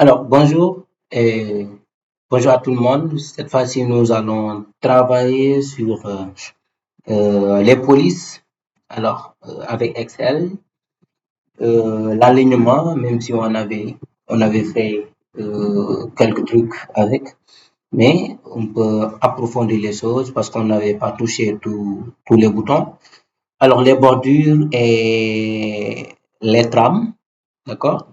Alors, bonjour et bonjour à tout le monde. Cette fois-ci, nous allons travailler sur les polices. Alors, avec Excel, l'alignement, même si on avait fait quelques trucs avec, mais on peut approfondir les choses parce qu'on n'avait pas touché tous les boutons. Alors, les bordures et les trames, d'accord?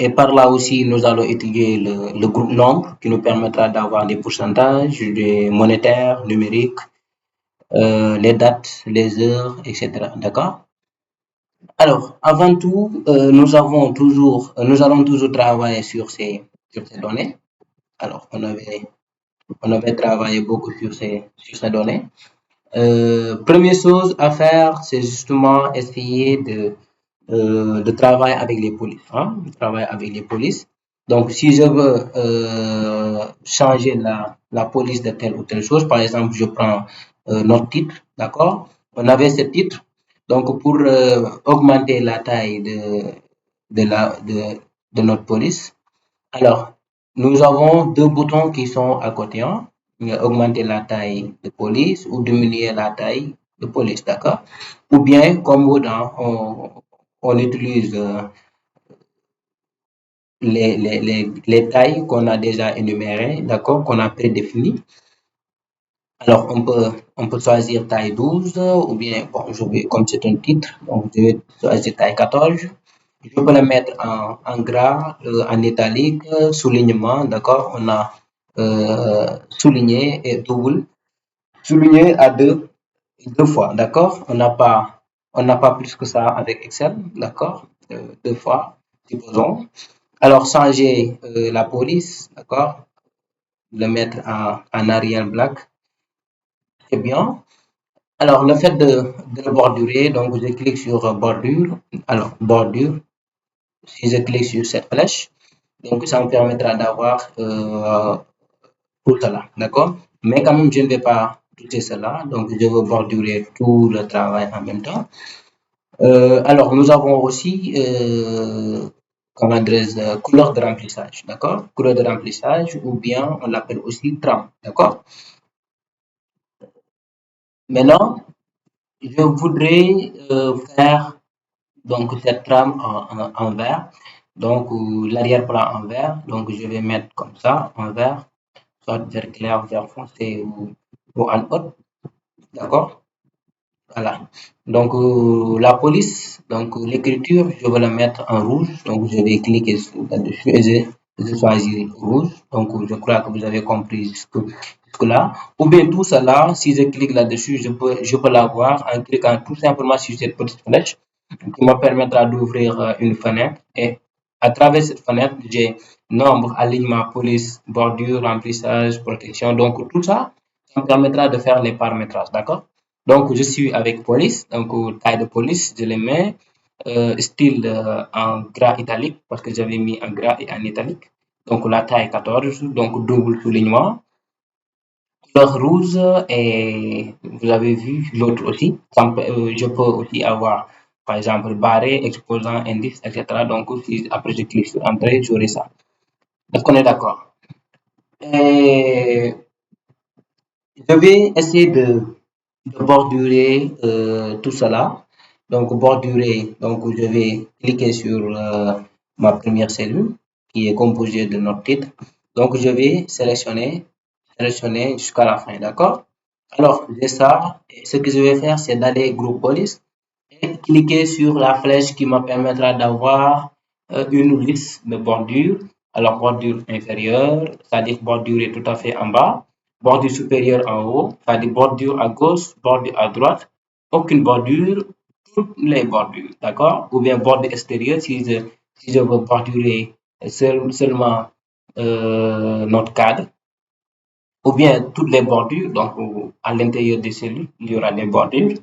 Et par là aussi, nous allons étudier le groupe nombre qui nous permettra d'avoir des pourcentages, des monétaires, numériques, les dates, les heures, etc. D'accord? Alors, avant tout, nous allons toujours travailler sur ces données. Alors, on avait travaillé beaucoup sur ces données. Première chose à faire, c'est justement essayer de travailler avec les polices. Hein, de travailler avec les polices. Donc, si je veux changer la police de telle ou telle chose, par exemple, je prends notre titre, d'accord? On avait ce titre. Donc, pour augmenter la taille de notre police, alors, nous avons deux boutons qui sont à côté, hein. Augmenter la taille de police ou diminuer la taille de police, d'accord? Ou bien, comme mode, hein, on utilise les tailles qu'on a déjà énumérées, d'accord, qu'on a prédéfinies. Alors, on peut choisir taille 12 ou bien, bon, comme c'est un titre, donc je vais choisir taille 14. Je peux le mettre en gras, en italique, soulignement, d'accord? On a souligné et double. Souligné à deux fois, d'accord? On n'a pas plus que ça avec Excel, d'accord? Deux fois, supposons. Alors, changer la police, d'accord? Le mettre en Arial Black, c'est bien. Alors, le fait de le bordurer, donc je clique sur bordure. Alors, bordure, si je clique sur cette flèche, donc ça me permettra d'avoir tout cela, d'accord? Mais quand même, je ne vais pas toucher cela, donc je veux bordurer tout le travail en même temps. Alors, nous avons aussi, comment dirais couleur de remplissage, d'accord? Couleur de remplissage, ou bien on l'appelle aussi trame, d'accord? Maintenant, je voudrais faire donc cette trame en vert, donc l'arrière-plan en vert, donc je vais mettre comme ça en vert, soit vert clair, vert foncé ou en haute, d'accord? Voilà. Donc la police, donc l'écriture, je vais la mettre en rouge. Donc je vais cliquer là-dessus et je choisis rouge. Donc je crois que vous avez compris jusque-là. Ou bien tout cela, si je clique là-dessus, je peux l'avoir en cliquant tout simplement sur cette petite flèche qui me permettra d'ouvrir une fenêtre. Et à travers cette fenêtre, j'ai nombre, alignement, police, bordure, remplissage, protection. Donc tout ça, ça me permettra de faire les paramétrages. D'accord? Donc, je suis avec police, donc taille de police, je les mets, style en gras italique, parce que j'avais mis en gras et en italique. Donc, la taille 14, donc double soulignement, couleur rouge, et vous avez vu l'autre aussi. Je peux aussi avoir, par exemple, barré, exposant, indice, etc. Donc, si après je clique sur Entrée, j'aurai ça. Est-ce qu'on est d'accord? Et je vais essayer de bordurer tout cela. Donc, bordurer, donc je vais cliquer sur ma première cellule qui est composée de notre titre. Donc, je vais sélectionner jusqu'à la fin, d'accord? Alors, j'ai ça. Et ce que je vais faire, c'est d'aller groupe police et cliquer sur la flèche qui me permettra d'avoir une liste de bordures. Alors, bordure inférieure, c'est-à-dire bordure est tout à fait en bas. Bordure supérieure en haut, c'est-à-dire bordure à gauche, bordure à droite. Aucune bordure, toutes les bordures, d'accord? Ou bien bordure extérieure si je veux bordurer seulement notre cadre. Ou bien toutes les bordures, donc à l'intérieur des cellules, il y aura des bordures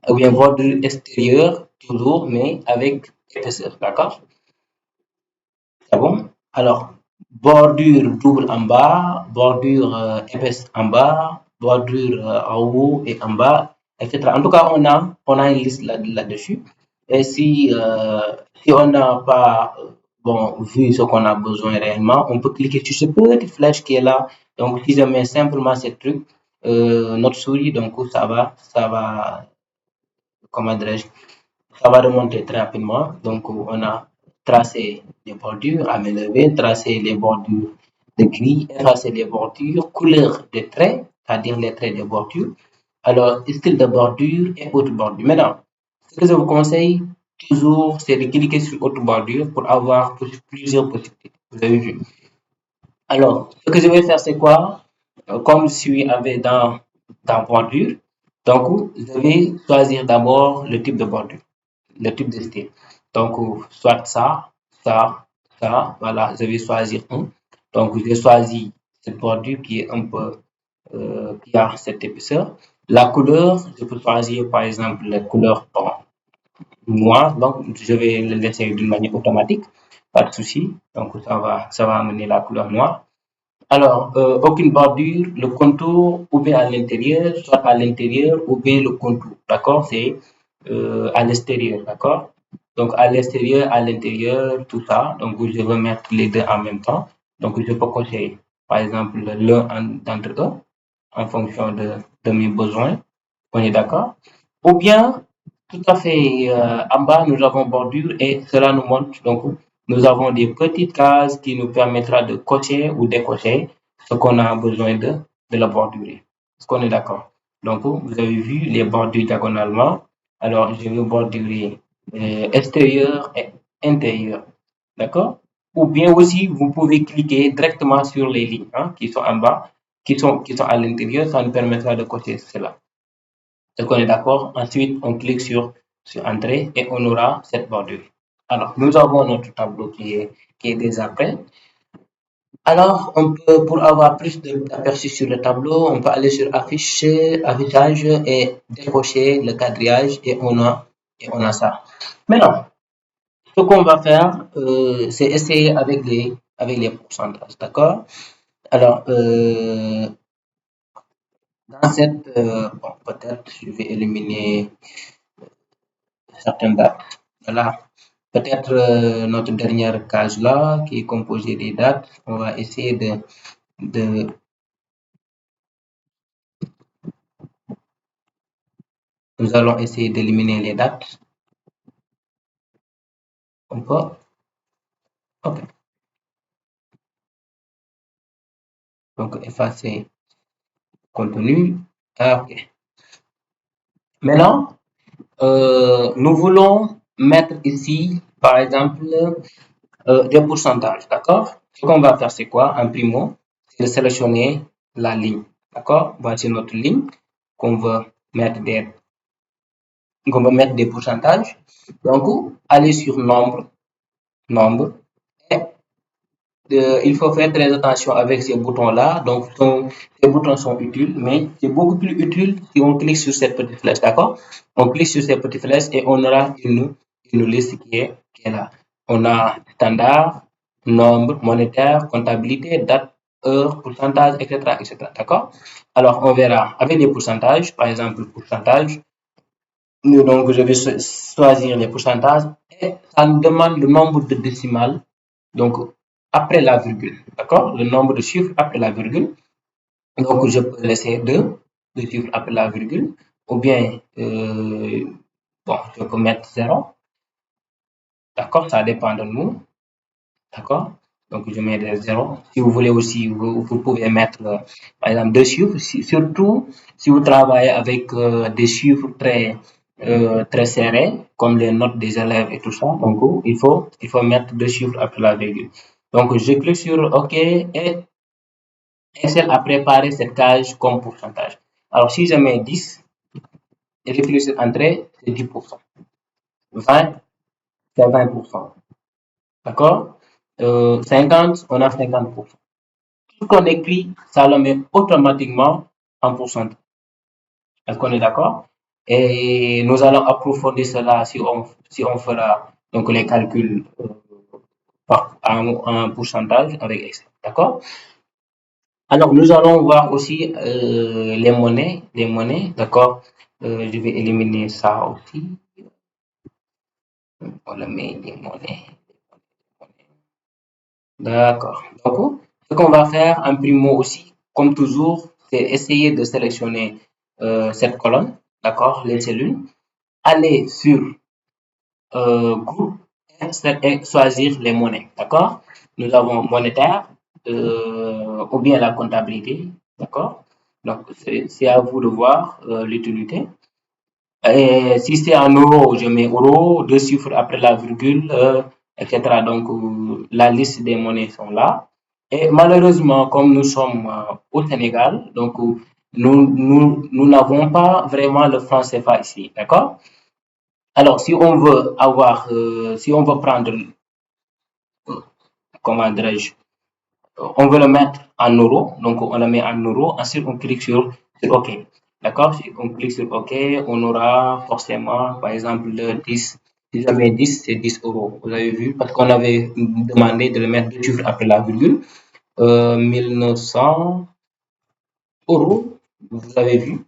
ou bien bordure extérieure, toujours, mais avec épaisseur, d'accord? C'est bon? Alors, bordure double en bas, bordure épaisse en bas, bordure en haut et en bas, etc. En tout cas, on a une liste là-dessus. Et si on n'a pas bon, vu ce qu'on a besoin réellement, on peut cliquer sur ce petite flèche qui est là. Donc, si je mets simplement ce truc, notre souris, donc comment dirais-je, ça va remonter très rapidement. Donc, on a tracé les bordures à main levée, tracé les bordures de gris, tracé les bordures, couleur des traits, c'est-à-dire les traits des bordures. Alors, style de bordure et autre bordure. Maintenant, ce que je vous conseille toujours, c'est de cliquer sur autre bordure pour avoir plusieurs possibilités. Vous avez vu. Alors, ce que je vais faire, c'est quoi? Comme je suis avec dans bordure, donc je vais choisir d'abord le type de bordure, le type de style. Donc, soit ça, ça, voilà, je vais choisir un. Donc, j'ai choisi cette bordure qui est un peu, qui a cette épaisseur. La couleur, je peux choisir par exemple la couleur noire, donc je vais le laisser d'une manière automatique, pas de souci. Donc, ça va amener la couleur noire. Alors, aucune bordure, le contour ou bien à l'intérieur, soit à l'intérieur ou bien le contour, d'accord? C'est à l'extérieur, d'accord? Donc, à l'extérieur, à l'intérieur, tout ça. Donc, je vais mettre les deux en même temps. Donc, je peux cocher, par exemple, l'un d'entre eux en fonction de mes besoins. On est d'accord? Ou bien, tout à fait en bas, nous avons bordure et cela nous montre. Donc, nous avons des petites cases qui nous permettra de cocher ou décocher ce qu'on a besoin de la bordure. Est-ce qu'on est d'accord? Donc, vous avez vu les bordures diagonalement. Alors, je vais bordurer extérieur et intérieur. D'accord? Ou bien aussi, vous pouvez cliquer directement sur les lignes hein, qui sont en bas, qui sont à l'intérieur. Ça nous permettra de cocher cela. Est-ce qu'on est d'accord? Ensuite, on clique sur Entrée et on aura cette bordure. Alors, nous avons notre tableau qui est déjà prêt. Alors, on peut, pour avoir plus d'aperçu sur le tableau, on peut aller sur Afficher, Affichage et décocher le quadrillage et on a ça. Maintenant, ce qu'on va faire, c'est essayer avec les pourcentages, d'accord? Alors, dans cette, bon, peut-être je vais éliminer certaines dates. Voilà. Peut-être notre dernière case là, qui est composée des dates, on va essayer de nous allons essayer d'éliminer les dates. On peut? Ok. Donc, effacer contenu. Ah, ok. Maintenant, nous voulons mettre ici, par exemple, des pourcentages, d'accord? Ce qu'on va faire, c'est quoi? En primo, c'est de sélectionner la ligne, d'accord? Voici notre ligne qu'on veut mettre des pourcentages. Donc, aller sur nombre, et il faut faire très attention avec ces boutons-là. Donc, ces boutons sont utiles, mais c'est beaucoup plus utile si on clique sur cette petite flèche, d'accord? On clique sur cette petite flèche et on aura une liste qui est là. On a standard, nombre, monétaire, comptabilité, date, heure, pourcentage, etc., etc., d'accord? Alors, on verra avec les pourcentages, par exemple, pourcentage. Donc, je vais choisir les pourcentages et ça nous demande le nombre de décimales. Donc, après la virgule, d'accord? Le nombre de chiffres après la virgule. Donc, je peux laisser deux chiffres après la virgule. Ou bien, bon, je peux mettre 0. D'accord? Ça dépend de nous. D'accord? Donc, je mets des 0. Si vous voulez aussi, vous pouvez mettre, par exemple, deux chiffres. Surtout, si vous travaillez avec des chiffres très serrés, comme les notes des élèves et tout ça. Donc, il faut mettre deux chiffres après la virgule. Donc, je clique sur OK et Excel a préparé cette case comme pourcentage. Alors, si je mets 10 et je clique sur Entrée, c'est 10%. 20, c'est 20%. D'accord? 50, on a 50%. Tout ce qu'on écrit, ça le met automatiquement en pourcentage. Est-ce qu'on est d'accord? Et nous allons approfondir cela si on fera donc les calculs en pourcentage avec Excel. D'accord? Alors, nous allons voir aussi les monnaies, d'accord? Je vais éliminer ça aussi. On le met les monnaies. D'accord. Donc, ce qu'on va faire en primo aussi, comme toujours, c'est essayer de sélectionner cette colonne, d'accord, les cellules, aller sur groupe et choisir les monnaies, d'accord. Nous avons monétaire ou bien la comptabilité, d'accord. Donc, c'est à vous de voir l'utilité. Et si c'est en euros, je mets euro, deux chiffres après la virgule, etc. Donc, la liste des monnaies sont là. Et malheureusement, comme nous sommes au Sénégal, donc nous n'avons pas vraiment le franc CFA ici, d'accord? Alors, si on veut avoir, si on veut prendre, comment dirais-je, on veut le mettre en euros, donc on le met en euros, ensuite on clique sur OK. D'accord? Si on clique sur OK, on aura forcément, par exemple, le 10. Si jamais 10, c'est 10 euros. Vous avez vu, parce qu'on avait demandé de le mettre deux chiffres après la virgule. 1900 euros, vous avez vu.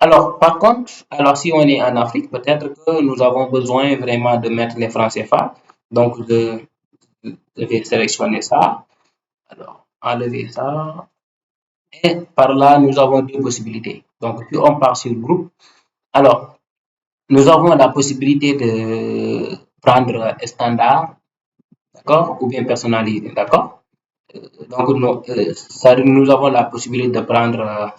Alors, par contre, alors si on est en Afrique, peut-être que nous avons besoin vraiment de mettre les francs CFA. Donc, je vais sélectionner ça. Alors, enlever ça. Et par là, nous avons deux possibilités. Donc, si on part sur groupe, alors, nous avons la possibilité de prendre standard, d'accord, ou bien personnalisé, d'accord. Donc, nous avons la possibilité de prendre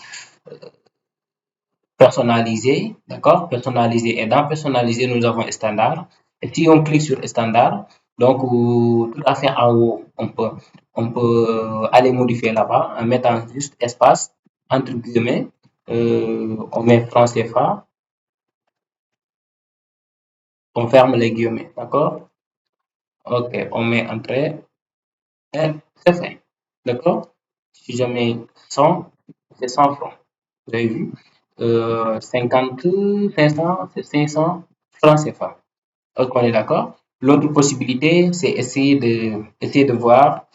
personnalisé, d'accord, personnalisé. Et dans personnalisé, nous avons standard. Et si on clique sur standard, donc tout à fait en haut, on peut aller modifier là-bas en mettant juste espace entre guillemets. On met franc CFA, on ferme les guillemets, d'accord? Ok, on met entrée et c'est fait, d'accord? Si je mets 100, c'est 100 francs. Vous avez vu? 50, 500, c'est 500 francs CFA. Ok, on est d'accord? L'autre possibilité, c'est essayer de voir,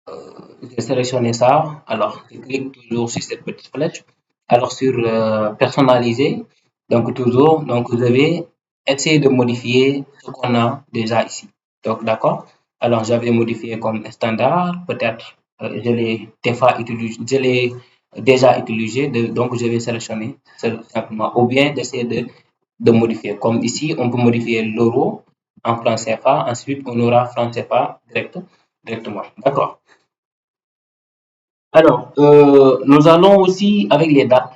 je vais sélectionner ça. Alors, je clique toujours sur cette petite flèche. Alors, sur personnaliser, donc toujours, donc vous devez essayer de modifier ce qu'on a déjà ici. Donc, d'accord? Alors, j'avais modifié comme standard, peut-être je l'ai je l'ai déjà utilisé, donc je vais sélectionner simplement, ou bien d'essayer de modifier. Comme ici, on peut modifier l'euro en franc CFA, ensuite on aura franc CFA directement. D'accord? Alors, nous allons aussi avec les dates.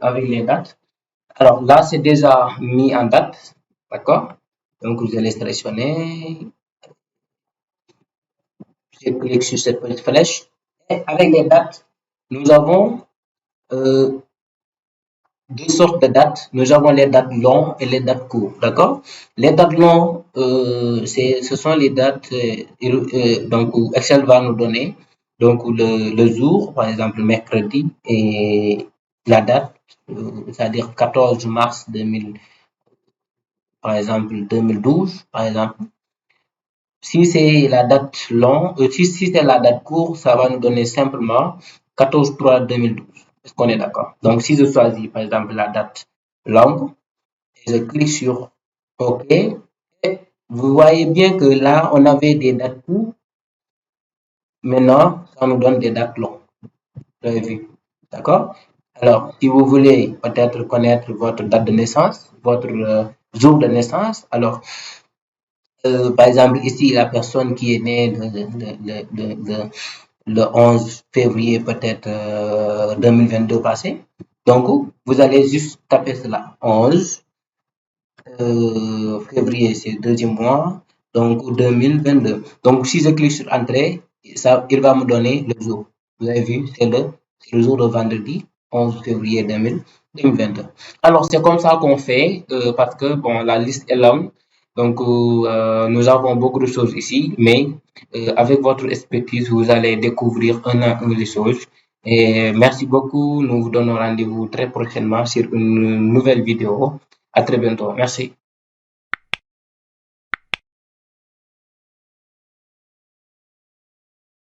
Avec les dates. Alors là, c'est déjà mis en date. D'accord? Donc, vous allez sélectionner. Je clique sur cette petite flèche. Et avec les dates, nous avons euh, deux sortes de dates. Nous avons les dates longues et les dates courtes. D'accord? Les dates longues, ce sont les dates donc où Excel va nous donner. Donc le jour, par exemple mercredi, et la date, c'est-à-dire 14 mars 2000, par exemple 2012, par exemple. Si c'est la date longue, si c'est la date courte, ça va nous donner simplement 14/3/2012. Est-ce qu'on est d'accord? Donc, si je choisis par exemple la date longue, et je clique sur OK, et vous voyez bien que là, on avait des dates courtes. Maintenant, ça nous donne des dates longues. Vous avez vu? D'accord? Alors, si vous voulez peut-être connaître votre date de naissance, votre jour de naissance, alors par exemple, ici, la personne qui est née le 11 février, peut-être 2022 passé. Donc, vous allez juste taper cela. 11 février, c'est le deuxième mois. Donc, 2022. Donc, si je clique sur Entrée, ça, il va me donner le jour. Vous avez vu, c'est le jour de vendredi, 11 février 2022. Alors, c'est comme ça qu'on fait parce que, bon, la liste est longue. Donc, nous avons beaucoup de choses ici, mais avec votre expertise, vous allez découvrir un à un les choses. Et merci beaucoup. Nous vous donnons rendez-vous très prochainement sur une nouvelle vidéo. À très bientôt. Merci.